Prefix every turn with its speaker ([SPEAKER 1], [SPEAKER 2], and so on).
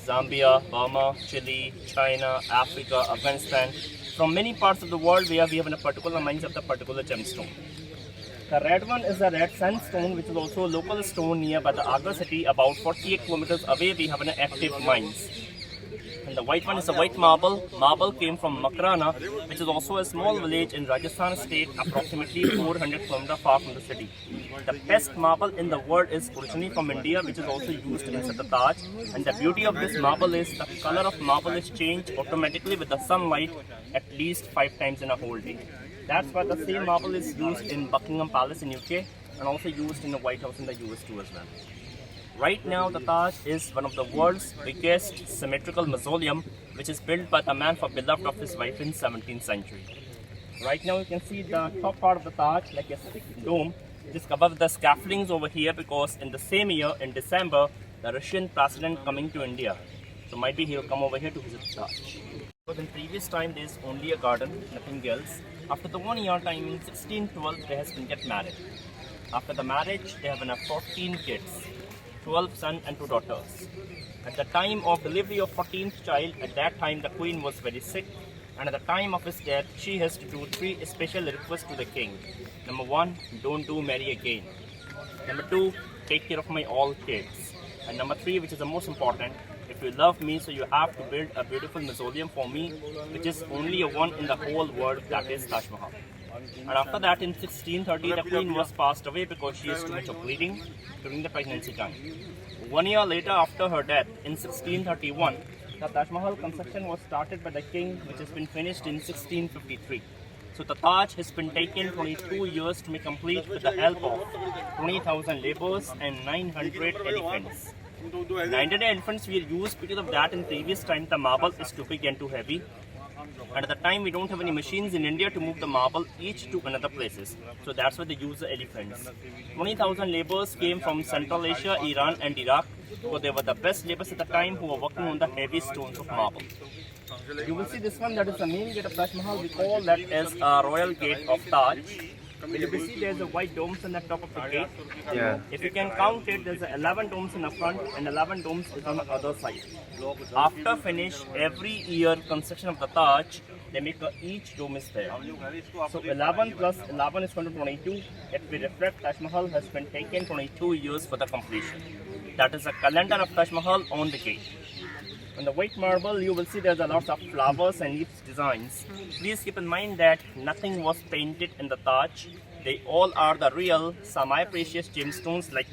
[SPEAKER 1] Zambia, Burma, Chile, China, Africa, Afghanistan, from many parts of the world where we have a particular mines of the particular gemstone. The red one is the red sandstone, which is also a local stone nearby the Agra city, about 48 kilometers away. We have an active mines. And the white one is the white marble. Marble came from Makrana, which is also a small village in Rajasthan state, approximately 400 kilometers far from the city. The best marble in the world is originally from India, which is also used in the Taj. And the beauty of this marble is the color of marble is changed automatically with the sunlight at least 5 times in a whole day. That's why the same marble is used in Buckingham Palace in UK and also used in the White House in the US too as well. Right now, the Taj is one of the world's biggest symmetrical mausoleum, which is built by the man for beloved of his wife in 17th century. Right now, you can see the top part of the Taj, like a thick dome, which is covered with the scaffoldings over here because in the same year, in December, the Russian president coming to India. So might be he'll come over here to visit the Taj. But in previous time, there is only a garden, nothing else. After the 1 year time, in 1612, they has been get married. After the marriage, they have 14 kids. 12 sons and 2 daughters. At the time of delivery of 14th child, at that time the queen was very sick, and at the time of his death, she has to do 3 special requests to the king. Number 1, don't do marry again. Number 2, take care of my all kids. And number 3, which is the most important, if you love me, so you have to build a beautiful mausoleum for me, which is only a one in the whole world, that is Taj Mahal. And after that, in 1630, the queen was passed away because she has too much of bleeding during the pregnancy time. 1 year later, after her death, in 1631, the Taj Mahal construction was started by the king, which has been finished in 1653. So the Taj has been taken 22 years to be complete with the help of 20,000 laborers and 900 elephants. 900 elephants were used because of that in previous time the marble is too big and too heavy. And at the time we don't have any machines in India to move the marble each to another places. So that's why they use the elephants. 20,000 laborers came from Central Asia, Iran and Iraq. So they were the best laborers at the time who were working on the heavy stones of marble. You will see this one, that is the main gate of Taj Mahal. We call that as a royal gate of Taj. You will see there's a white domes on the top of the gate.
[SPEAKER 2] Yeah.
[SPEAKER 1] If you can count it, there's 11 domes in the front and 11 domes is on the other side. After finish every year construction of the Taj, they make each dome is there. So 11 plus 11 is 22. If we reflect, Taj Mahal has been taken 22 years for the completion. That is a calendar of Taj Mahal on the gate. On the white marble, you will see there's a lot of flowers and leaves designs. Please keep in mind that nothing was painted in the Taj. They all are the real semi-precious gemstones like